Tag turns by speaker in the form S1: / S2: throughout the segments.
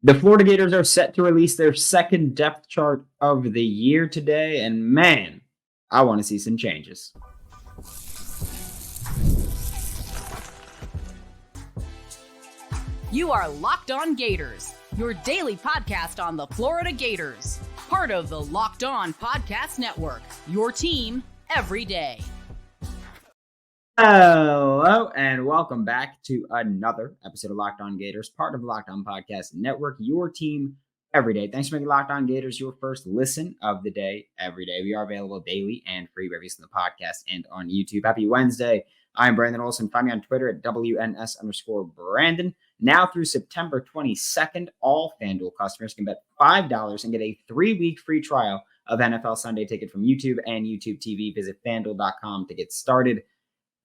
S1: The Florida Gators are set to release their second depth chart of the year today, and man, I want to see some changes.
S2: You are Locked On Gators, your daily podcast on the Florida Gators, part of the Locked On Podcast Network, your team every day.
S1: Hello, and welcome back to another episode of Locked On Gators, part of the Locked On Podcast Network, your team every day. Thanks for making Locked On Gators your first listen of the day every day. We are available daily and free wherever you listen to the podcast and on YouTube. Happy Wednesday. I'm Brandon Olsen. Find me on Twitter at WNS_Brandon. Now through September 22nd, all FanDuel customers can bet $5 and get a 3-week free trial of NFL Sunday Ticket from YouTube and YouTube TV. Visit FanDuel.com to get started.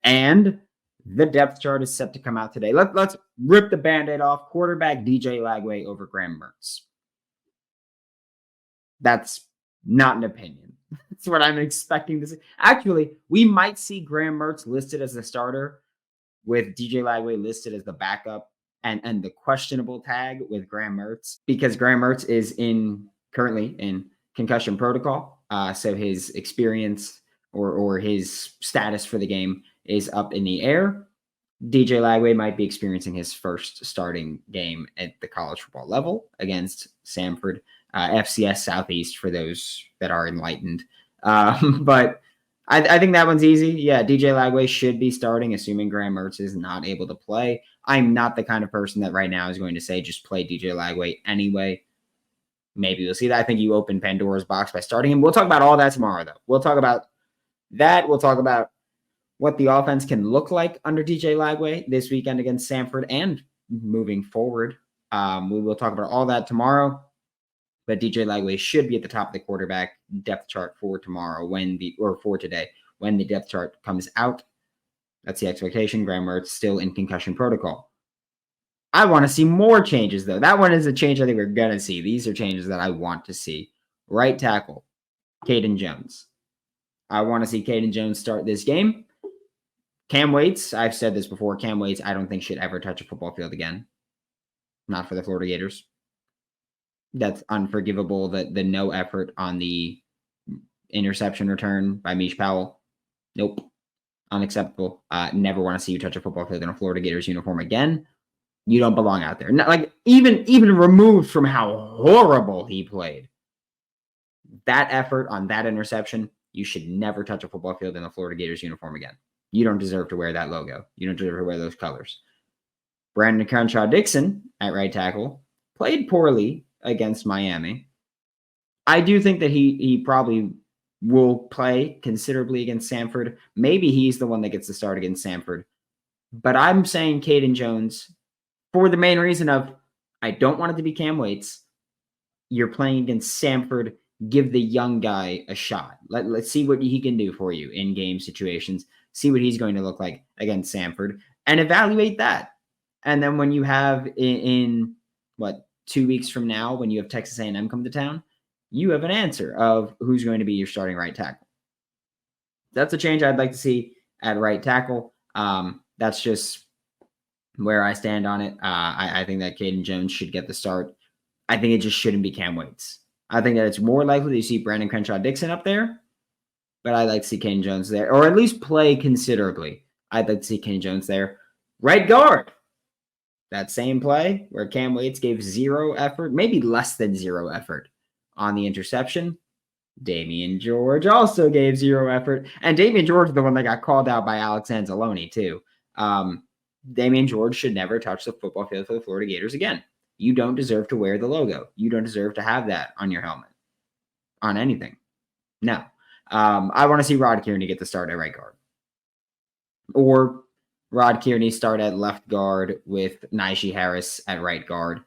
S1: And the depth chart is set to come out today. Let's rip the Band-Aid off. Quarterback DJ Lagway over Graham Mertz. That's not an opinion. That's what I'm expecting to see. Actually, we might see Graham Mertz listed as the starter with DJ Lagway listed as the backup and the questionable tag with Graham Mertz because Graham Mertz is currently in concussion protocol. So his experience or his status for the game is up in the air. DJ Lagway might be experiencing his first starting game at the college football level against Samford, FCS Southeast for those that are enlightened. But I think that one's easy. Yeah, DJ Lagway should be starting, assuming Graham Mertz is not able to play. I'm not the kind of person that right now is going to say just play DJ Lagway anyway. Maybe we'll see that. I think you open Pandora's box by starting him. We'll talk about all that tomorrow, though. We'll talk about that. We'll talk about what the offense can look like under DJ Lagway this weekend against Samford and moving forward. We will talk about all that tomorrow. But DJ Lagway should be at the top of the quarterback depth chart for tomorrow for today when the depth chart comes out. That's the expectation. Graham Mertz still in concussion protocol. I want to see more changes, though. That one is a change I think we're going to see. These are changes that I want to see. Right tackle, Hayden Jones. I want to see Hayden Jones start this game. Cam Waits, I've said this before, Cam Waits I don't think should ever touch a football field again. Not for the Florida Gators. That's unforgivable, the no effort on the interception return by Mish Powell. Nope. Unacceptable. Never want to see you touch a football field in a Florida Gators uniform again. You don't belong out there. Not, like even removed from how horrible he played. That effort on that interception, you should never touch a football field in a Florida Gators uniform again. You don't deserve to wear that logo. You don't deserve to wear those colors. Brandon Crenshaw-Dickson at right tackle played poorly against Miami. I do think that he probably will play considerably against Samford. Maybe he's the one that gets the start against Samford. But I'm saying Hayden Jones for the main reason of I don't want it to be Cam Waits. You're playing against Samford. Give the young guy a shot. Let's see what he can do for you in game situations. See what he's going to look like against Samford and evaluate that. And then when you have in 2 weeks from now, when you have Texas A&M come to town, you have an answer of who's going to be your starting right tackle. That's a change I'd like to see at right tackle. That's just where I stand on it. I think that Hayden Jones should get the start. I think it just shouldn't be Cam Waits. I think that it's more likely to see Brandon Crenshaw-Dickson up there, but I'd like to see Hayden Jones there, or at least play considerably. I'd like to see Hayden Jones there. Right guard. That same play where Cam Waits gave zero effort, maybe less than zero effort on the interception. Damian George also gave zero effort. And Damian George is the one that got called out by Alex Anzalone, too. Damian George should never touch the football field for the Florida Gators again. You don't deserve to wear the logo. You don't deserve to have that on your helmet. On anything. No. I want to see Rod Kearney get the start at right guard. Or Rod Kearney start at left guard with Najee Harris at right guard.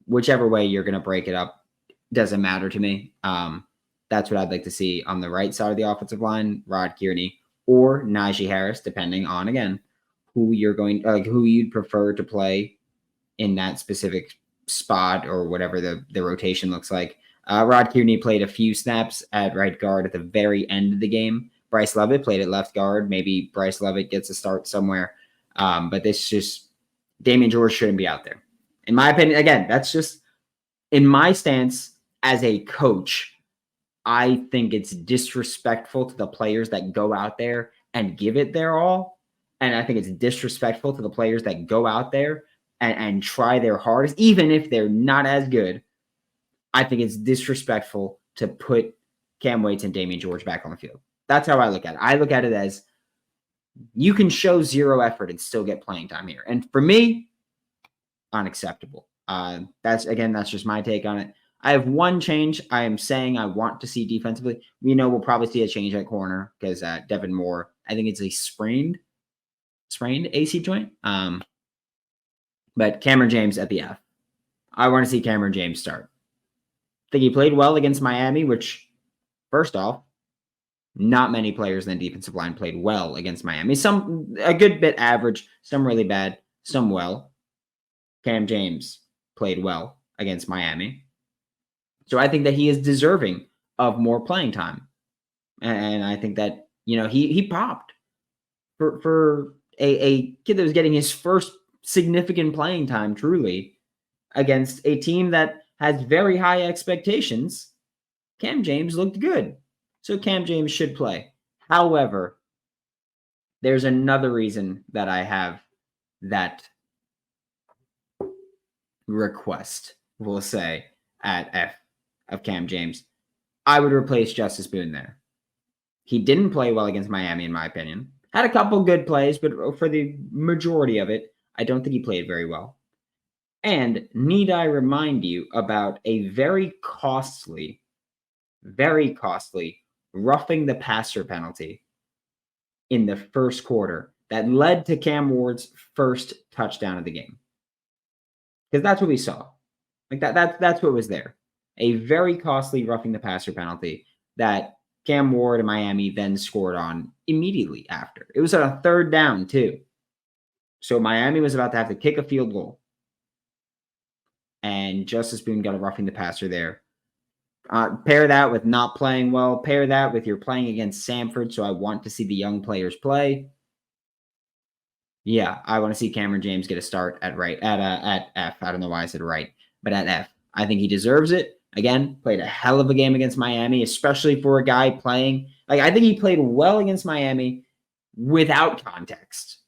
S1: Whichever way you're going to break it up doesn't matter to me. That's what I'd like to see on the right side of the offensive line, Rod Kearney or Najee Harris, depending on, again, who you'd prefer to play in that specific spot or whatever the rotation looks like. Rod Kearney played a few snaps at right guard at the very end of the game. Bryce Lovett played at left guard. Maybe Bryce Lovett gets a start somewhere. But this just Damian George shouldn't be out there. In my opinion, again, that's just in my stance as a coach, I think it's disrespectful to the players that go out there and give it their all. And I think it's disrespectful to the players that go out there and try their hardest, even if they're not as good. I think it's disrespectful to put Cam Waits and Damian George back on the field. That's how I look at it. I look at it as you can show zero effort and still get playing time here. And for me, unacceptable. That's just my take on it. I have one change I am saying I want to see defensively. We know we'll probably see a change at corner because Devin Moore, I think it's a sprained AC joint. But Cameron James at the F. I want to see Cameron James start. I think he played well against Miami, which, first off, not many players in the defensive line played well against Miami. Some a good bit average, some really bad, some well. Cam James played well against Miami. So I think that he is deserving of more playing time. And I think that, he popped for a kid that was getting his first significant playing time, truly, against a team that has very high expectations. Cam James looked good. So Cam James should play. However, there's another reason that I have that request, we'll say, at F of Cam James. I would replace Justice Boone there. He didn't play well against Miami, in my opinion. Had a couple good plays, but for the majority of it, I don't think he played very well. And need I remind you about a very costly roughing the passer penalty in the first quarter that led to Cam Ward's first touchdown of the game? Because that's what we saw. That's what was there. A very costly roughing the passer penalty that Cam Ward and Miami then scored on immediately after. It was on a third down, too. So Miami was about to have to kick a field goal. And Justice Boone got a roughing the passer there. Pair that with not playing well. Pair that with you're playing against Samford, so I want to see the young players play. Yeah, I want to see Cameron James get a start at F. I don't know why I said right, but at F. I think he deserves it. Again, played a hell of a game against Miami, especially for a guy playing. I think he played well against Miami without context.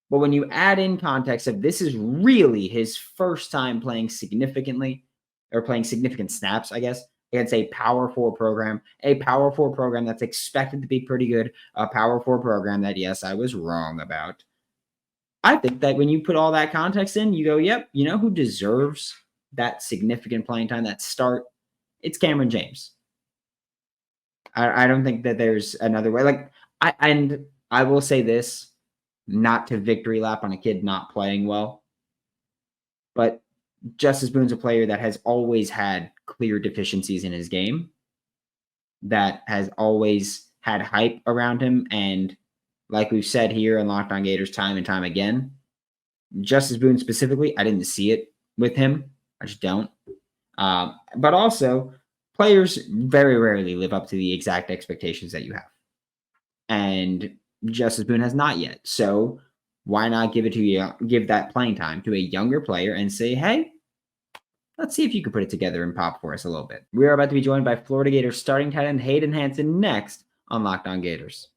S1: But when you add in context of this is really his first time playing significantly, or playing significant snaps, I guess, against a Power 4 program, that's expected to be pretty good, a Power 4 program that, yes, I was wrong about. I think that when you put all that context in, you go, yep, you know who deserves that significant playing time, that start? It's Cameron James. I don't think that there's another way. I will say this, not to victory lap on a kid not playing well, but Justice Boone's a player that has always had clear deficiencies in his game, that has always had hype around him. And like we've said here in Locked On Gators time and time again, Justice Boone specifically, I didn't see it with him. I just don't. But also, players very rarely live up to the exact expectations that you have. And Justice Boone has not yet. So why not give that playing time to a younger player and say, hey, let's see if you can put it together and pop for us a little bit. We are about to be joined by Florida Gators starting tight end Hayden Hansen next on Locked On Gators.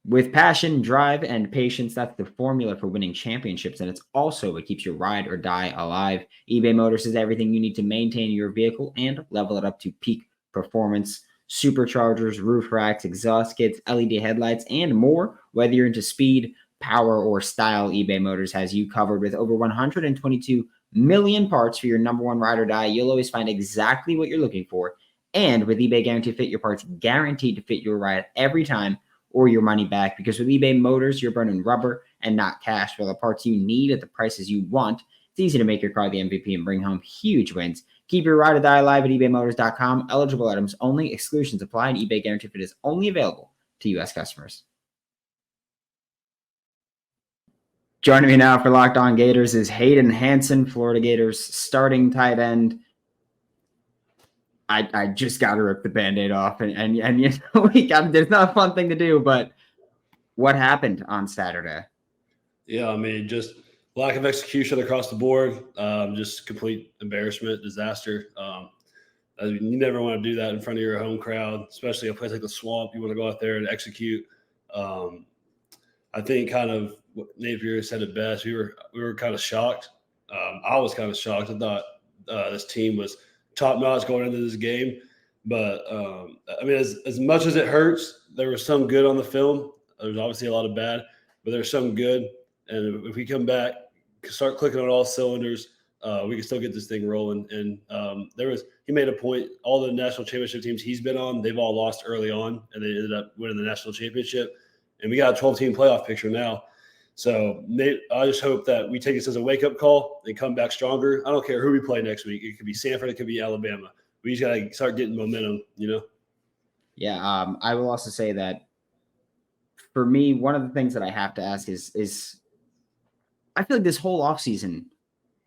S1: With passion, drive, and patience, that's the formula for winning championships, and it's also what keeps your ride or die alive. eBay Motors is everything you need to maintain your vehicle and level it up to peak performance. Superchargers, roof racks, exhaust kits, LED headlights, and more. Whether you're into speed, power, or style, eBay Motors has you covered. With over 122 million parts for your number one ride or die, you'll always find exactly what you're looking for. And with eBay Guaranteed Fit, your parts guaranteed to fit your ride every time, or your money back, because with eBay Motors, you're burning rubber and not cash for the parts you need at the prices you want. It's easy to make your car the MVP and bring home huge wins. Keep your ride or die alive at ebaymotors.com. Eligible items only. Exclusions apply, and eBay Guaranteed Fit is only available to U.S. customers. Joining me now for Locked On Gators is Hayden Hansen, Florida Gators starting tight end. I just got to rip the Band-Aid off, and there's not a fun thing to do, but what happened on Saturday?
S3: Yeah, I mean, just Lack of execution across the board, just complete embarrassment, disaster. You never want to do that in front of your home crowd, especially a place like the Swamp. You want to go out there and execute. I think kind of what Napier said it best. We were kind of shocked. I was kind of shocked. I thought this team was top notch going into this game, but I mean, as much as it hurts, there was some good on the film. There's obviously a lot of bad, but there's some good. And if we come back, start clicking on all cylinders, we can still get this thing rolling. And he made a point. All the national championship teams he's been on, they've all lost early on, and they ended up winning the national championship. And we got a 12-team playoff picture now. So I just hope that we take this as a wake-up call and come back stronger. I don't care who we play next week. It could be Sanford. It could be Alabama. We just got to start getting momentum,
S1: Yeah, I will also say that for me, one of the things that I have to ask is I feel like this whole offseason,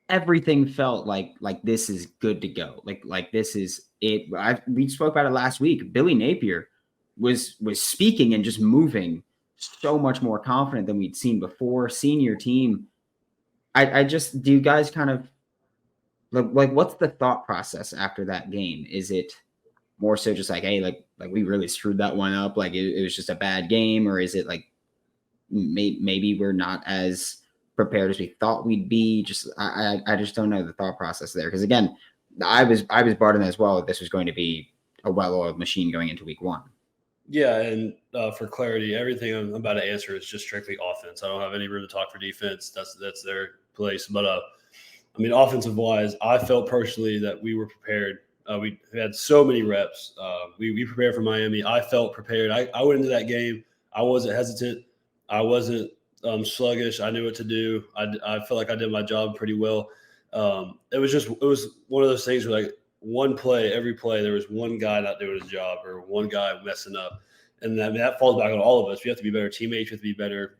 S1: everything felt like this is good to go. Like this is it. We spoke about it last week. Billy Napier was speaking and just moving so much more confident than we'd seen before. Senior team. I just, do you guys kind of like what's the thought process after that game? Is it more so just like, hey, like we really screwed that one up, like it was just a bad game, or is it like maybe we're not as prepared as we thought we'd be? Just I just don't know the thought process there, because again, I was brought in as well that this was going to be a well-oiled machine going into week one.
S3: Yeah, and for clarity, everything I'm about to answer is just strictly offense. I don't have any room to talk for defense. That's their place. But I mean, offensive wise, I felt personally that we were prepared. We had so many reps. We prepared for Miami. I felt prepared. I went into that game. I wasn't hesitant. I wasn't sluggish. I knew what to do. I felt like I did my job pretty well. It was one of those things where, like, one play, every play, there was one guy not doing his job or one guy messing up. And that falls back on all of us. We have to be better teammates. We have to be better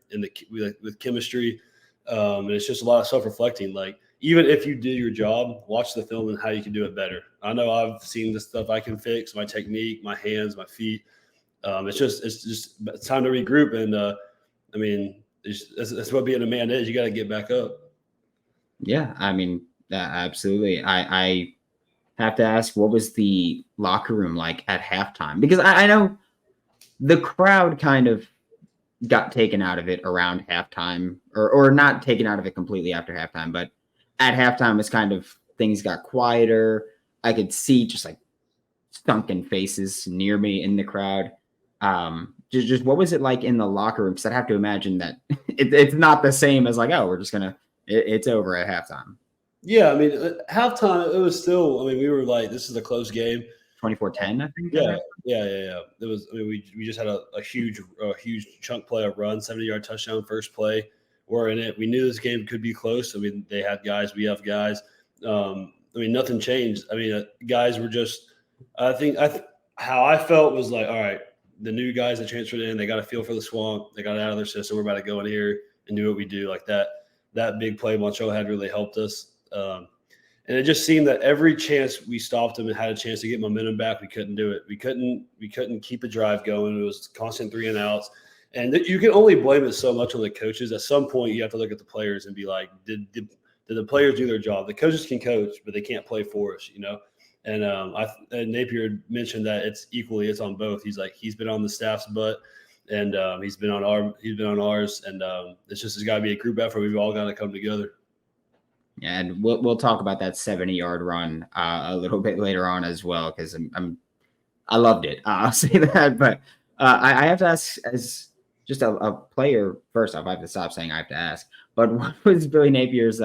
S3: with chemistry. And it's just a lot of self-reflecting. Like, even if you do your job, watch the film and how you can do it better. I know I've seen the stuff I can fix, my technique, my hands, my feet. It's time to regroup. And, I mean, that's what being a man is. You got to get back up.
S1: Yeah, I mean, absolutely. I have to ask, what was the locker room like at halftime? Because I know the crowd kind of got taken out of it around halftime, or not taken out of it completely after halftime, but at halftime was kind of, things got quieter. I could see just like sunken faces near me in the crowd. Just what was it like in the locker room? Because I'd have to imagine that it's not the same as like, oh, we're just gonna, it's over at halftime.
S3: Yeah, I mean, at halftime, it was still, I mean, we were like, this is a close game.
S1: 24-10, I think.
S3: Yeah. It was, I mean, we just had a huge chunk play, a run, 70-yard touchdown, first play. We're in it. We knew this game could be close. I mean, they had guys, we have guys. I mean, nothing changed. I mean, guys were just, I think how I felt was like, all right, the new guys that transferred in, they got a feel for the Swamp. They got it out of their system. We're about to go in here and do what we do. Like that big play Moncho had really helped us. And it just seemed that every chance we stopped them and had a chance to get momentum back, we couldn't do it. We couldn't keep a drive going. It was constant 3 and outs. And you can only blame it so much on the coaches. At some point, you have to look at the players and be like, did the players do their job? The coaches can coach, but they can't play for us, And and Napier mentioned that it's on both. He's like, he's been on the staff's butt, and he's been on ours, and it's got to be a group effort. We've all got to come together.
S1: Yeah, and we'll talk about that 70-yard run a little bit later on as well, because I loved it. I'll say that, but I have to ask, as just a player, first off, I have to stop saying I have to ask, but what was Billy Napier's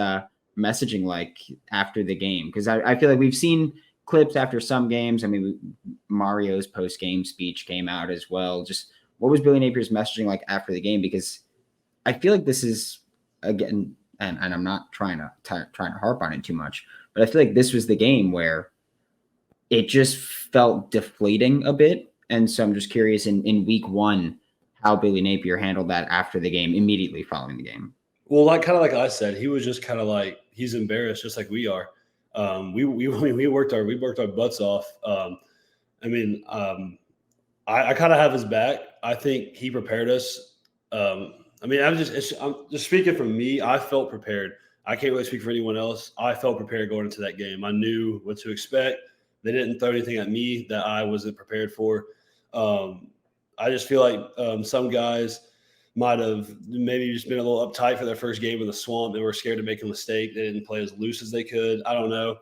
S1: messaging like after the game? Because I feel like we've seen clips after some games. I mean, Mario's post-game speech came out as well. Just what was Billy Napier's messaging like after the game? Because I feel like this is, again, and I'm not trying to harp on it too much, but I feel like this was the game where it just felt deflating a bit. And so I'm just curious in week one, how Billy Napier handled that after the game, immediately following the game.
S3: Well, like I said, he was just kind of like, he's embarrassed just like we are. We worked our butts off. I kind of have his back. I think he prepared us. I mean, I'm just speaking from me. I felt prepared. I can't really speak for anyone else. I felt prepared going into that game. I knew what to expect. They didn't throw anything at me that I wasn't prepared for. I just feel like some guys might have maybe just been a little uptight for their first game in the swamp. They were scared to make a mistake. They didn't play as loose as they could. I don't know.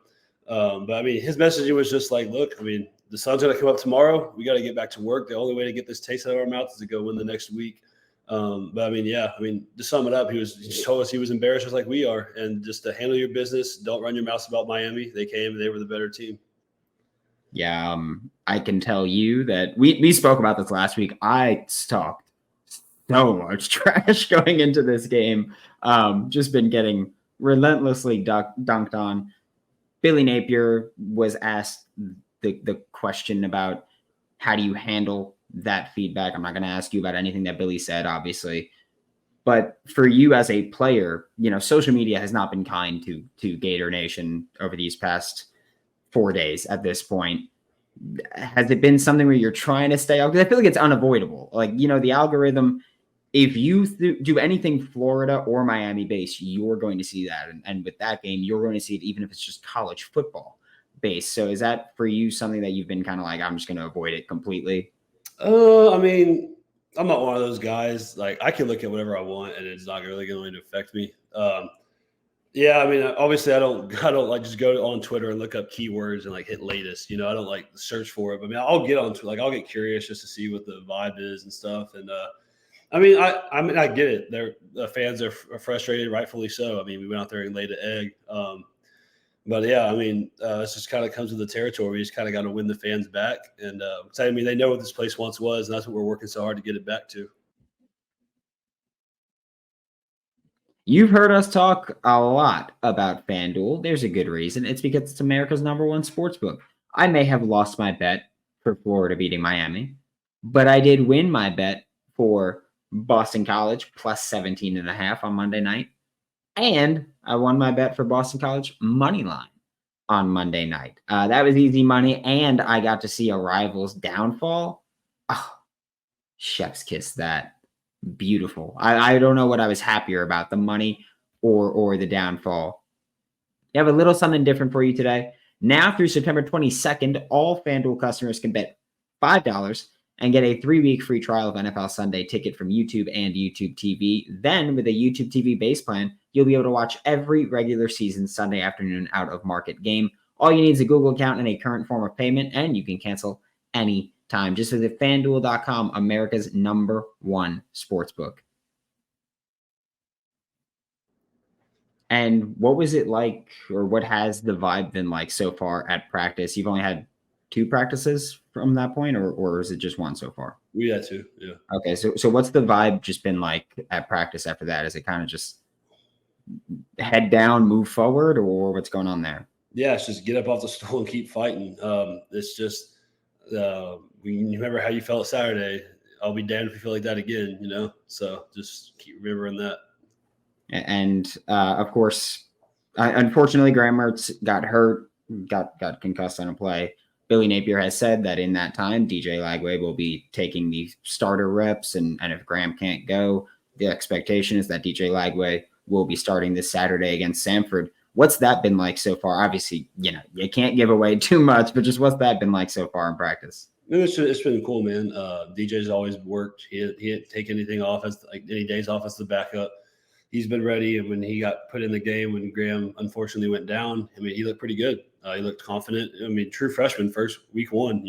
S3: But I mean, his message was just like, look, I mean, the sun's going to come up tomorrow. We got to get back to work. The only way to get this taste out of our mouth is to go win the next week. But I mean, yeah, I mean, to sum it up, he just told us he was embarrassed just like we are, and just to handle your business. Don't run your mouth about Miami. They came and they were the better team.
S1: Yeah. I can tell you that we spoke about this last week. I talked so much trash going into this game. Just been getting relentlessly dunked on. Billy Napier was asked the question about how do you handle that feedback. I'm not going to ask you about anything that Billy said, obviously, but for you as a player, social media has not been kind to Gator Nation over these past 4 days at this point. Has it been something where you're trying to stay out? Because I feel like it's unavoidable. Like, the algorithm, if you do anything Florida or Miami based, you're going to see that. And with that game, you're going to see it even if it's just college football based. So is that for you something that you've been kind of like, I'm just going to avoid it completely?
S3: I mean, I'm not one of those guys. Like, I can look at whatever I want and it's not really going to affect me. Yeah, I mean, obviously, I don't like just go on Twitter and look up keywords and like hit latest. I don't like search for it. But I mean, I'll get on Twitter, like I'll get curious just to see what the vibe is and stuff. And I mean, I get it. The fans are frustrated, rightfully so. I mean, we went out there and laid an egg. But yeah, I mean, it just kind of comes with the territory. We just kind of got to win the fans back. And I mean, they know what this place once was, and that's what we're working so hard to get it back to.
S1: You've heard us talk a lot about FanDuel. There's a good reason. It's because it's America's #1 sportsbook. I may have lost my bet for Florida beating Miami, but I did win my bet for Boston College plus 17.5 on Monday night. And I won my bet for Boston College money line on Monday night. That was easy money. And I got to see a rival's downfall. Oh, chef's kiss that. Beautiful. I don't know what I was happier about, the money or the downfall. You have a little something different for you today. Now through September 22nd, all FanDuel customers can bet $5 and get a 3-week free trial of NFL Sunday Ticket from YouTube and YouTube TV. Then with a YouTube TV base plan, you'll be able to watch every regular season Sunday afternoon out of market game. All you need is a Google account and a current form of payment, and you can cancel any time. Just visit FanDuel.com, America's #1 sportsbook. And what was it like, or what has the vibe been like so far at practice? You've only had 2 practices from that point, or is it just 1 so far?
S3: We had 2, yeah.
S1: Okay, so what's the vibe just been like at practice after that? Is it kind of just head down, move forward, or what's going on there?
S3: Yeah, it's just get up off the stool and keep fighting. It's just you remember how you felt Saturday. I'll be damned if you feel like that again, So just keep remembering that.
S1: And of course, unfortunately, Graham Mertz got hurt, got concussed on a play. Billy Napier has said that in that time, DJ Lagway will be taking the starter reps, and if Graham can't go, the expectation is that DJ Lagway will be starting this Saturday against Samford. What's that been like so far? Obviously, you can't give away too much, but just what's that been like so far in practice?
S3: It's been cool, man. DJ's always worked. He didn't take anything off any days off as the backup. He's been ready, and when he got put in the game, when Graham unfortunately went down, I mean, he looked pretty good. He looked confident. I mean, true freshman, first week 1.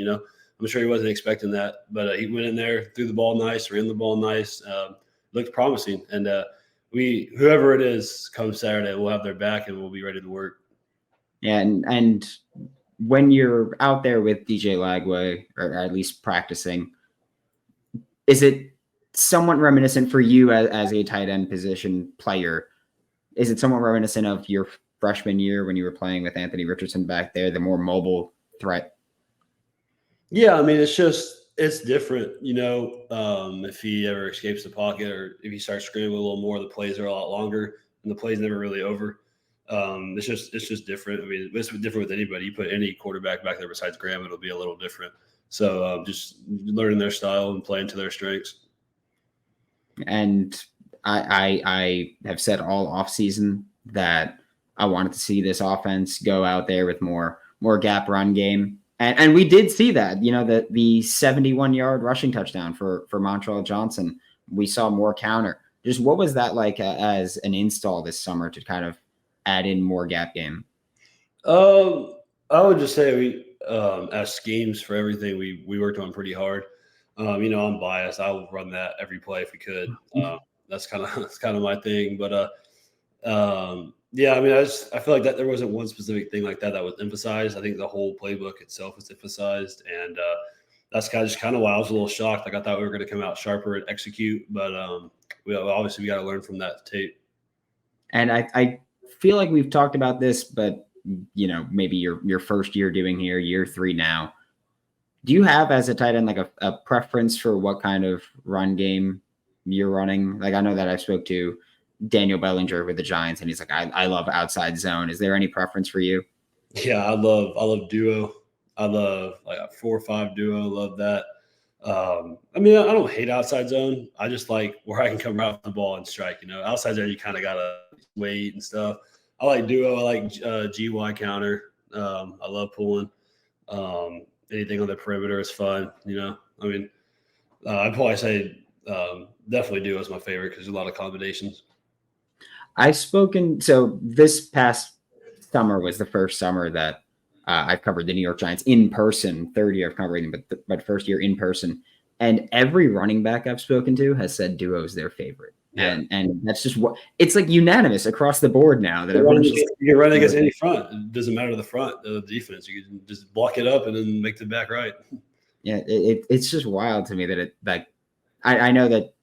S3: I'm sure he wasn't expecting that, but he went in there, threw the ball nice, ran the ball nice, looked promising, and whoever it is, come Saturday, we'll have their back and we'll be ready to work.
S1: Yeah, and when you're out there with DJ Lagway, or at least practicing, is it somewhat reminiscent for you as a tight end position player? Is it somewhat reminiscent of your freshman year when you were playing with Anthony Richardson back there, the more mobile threat?
S3: Yeah, I mean, it's different, if he ever escapes the pocket or if he starts scrambling a little more, the plays are a lot longer and the play's never really over. It's just different. I mean, it's different with anybody. You put any quarterback back there besides Graham, it'll be a little different. So just learning their style and playing to their strengths.
S1: And I have said all offseason that I wanted to see this offense go out there with more gap run game. And we did see that, the 71-yard rushing touchdown for Montreal Johnson. We saw more counter. Just what was that like as an install this summer to kind of add in more gap game?
S3: I would just say we, as schemes for everything, we worked on pretty hard. I'm biased. I will run that every play if we could. That's kind of my thing. But yeah, I mean, I feel like that there wasn't one specific thing like that was emphasized. I think the whole playbook itself was emphasized, and that's kind of why I was a little shocked. Like I thought we were going to come out sharper and execute, but we got to learn from that tape.
S1: And I feel like we've talked about this, but maybe your first year doing here, year 3 now. Do you have as a tight end like a preference for what kind of run game you're running? Like I know that I spoke to Daniel Bellinger with the Giants, and he's like, I love outside zone. Is there any preference for you?
S3: Yeah, I love duo. I love like a 4-5 duo. Love that. I mean, I don't hate outside zone. I just like where I can come right off the ball and strike. Outside zone, you kind of gotta wait and stuff. I like duo. I like GY counter. I love pulling. Anything on the perimeter is fun. I mean, I'd probably say definitely duo is my favorite because there's a lot of combinations.
S1: So this past summer was the first summer that I've covered the New York Giants in person, third year of covering them, but first year in person. And every running back I've spoken to has said duo is their favorite. Yeah. And that's just what it's like unanimous across the board now that
S3: you can run against any front. It doesn't matter the front, the defense. You can just block it up and then make the back right.
S1: Yeah, it's just wild to me that I know that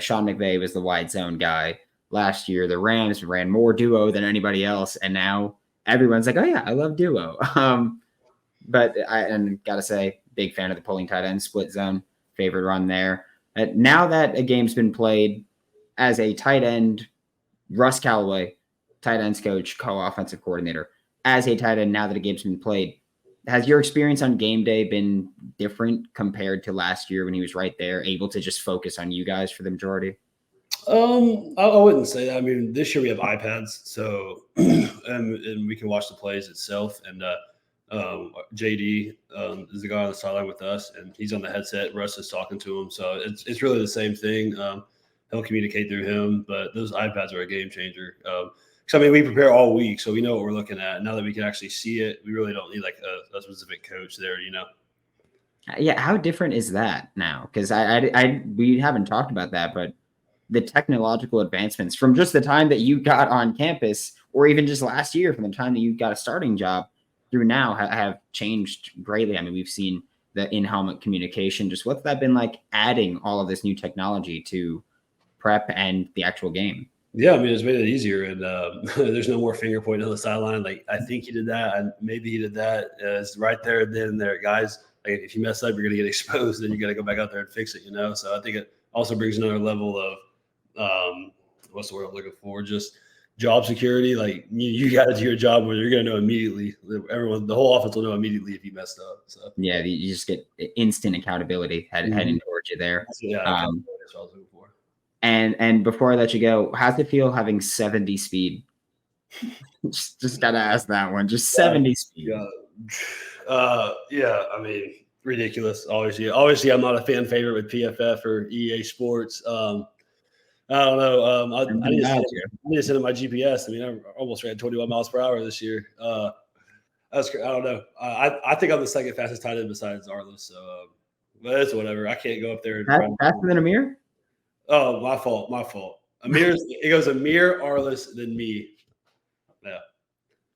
S1: Sean McVay was the wide zone guy last year. The Rams ran more duo than anybody else, and now everyone's like, oh yeah, I love duo. But I gotta say, big fan of the pulling tight end split zone. Favorite run there. Now that a game's been played, as a tight end, Russ Callaway, tight ends coach, co-offensive coordinator, as a tight end, now that a game's been played, has your experience on game day been different compared to last year when he was right there, able to just focus on you guys for the majority?
S3: I wouldn't say that. I mean, this year we have iPads, so and we can watch the plays itself. And JD is the guy on the sideline with us, and he's on the headset. Russ is talking to him, so it's really the same thing. He'll communicate through him, but those iPads are a game changer. So I mean, we prepare all week, so we know what we're looking at. Now that we can actually see it, we really don't need like a specific coach there,
S1: Yeah, how different is that now? Because we haven't talked about that, but the technological advancements from just the time that you got on campus, or even just last year from the time that you got a starting job through now, have changed greatly. I mean, we've seen the in-helmet communication. Just what's that been like adding all of this new technology to prep and the actual game?
S3: Yeah, I mean, it's made it easier, and there's no more finger pointing on the sideline. Like, I think he did that, and maybe he did that. It's right there, then and there, guys. Like, if you mess up, you're going to get exposed, and you got to go back out there and fix it. So I think it also brings another level of what's the word I'm looking for? Just job security. Like, you got to do your job where you're going to know immediately. The whole offense will know immediately if you messed up. So
S1: yeah, you just get instant accountability heading towards you there.
S3: Yeah, that's what I was looking for.
S1: And before I let you go, how's it feel having 70 speed? just gotta ask that one. Just 70 speed.
S3: Yeah. I mean, ridiculous. Obviously, I'm not a fan favorite with PFF or EA Sports. I don't know. I need to send in my GPS. I mean, I almost ran 21 miles per hour this year. That's I don't know. I think I'm the second fastest tight end besides Arliss. So, but it's whatever. I can't go up there and
S1: faster than Amir.
S3: Oh, my fault. It goes Amir, Arliss, then me.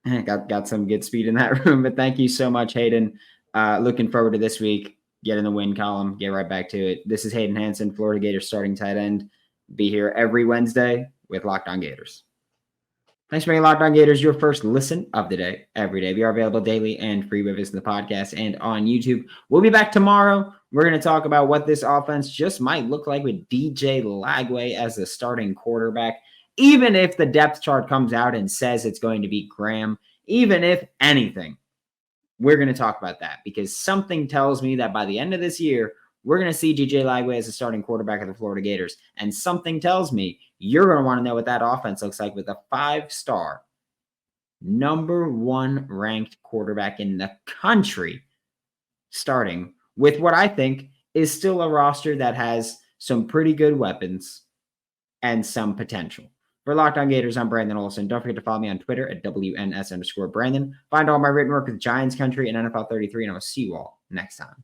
S3: Yeah.
S1: Got some good speed in that room, but thank you so much, Hayden. Looking forward to this week. Get in the win column. Get right back to it. This is Hayden Hansen, Florida Gators starting tight end. Be here every Wednesday with Locked On Gators. Thanks for making Locked On Gators your first listen of the day every day. We are available daily and free with us in the podcast and on YouTube. We'll be back tomorrow. We're going to talk about what this offense just might look like with DJ Lagway as the starting quarterback. Even if the depth chart comes out and says it's going to be Graham, even if anything, we're going to talk about that because something tells me that by the end of this year, we're going to see DJ Lagway as the starting quarterback of the Florida Gators. And something tells me You're going to want to know what that offense looks like with a 5-star, number 1 ranked quarterback in the country, starting with what I think is still a roster that has some pretty good weapons and some potential. For Locked On Gators, I'm Brandon Olsen. Don't forget to follow me on Twitter at WNS_Brandon. Find all my written work with Giants Country and NFL 33, and I'll see you all next time.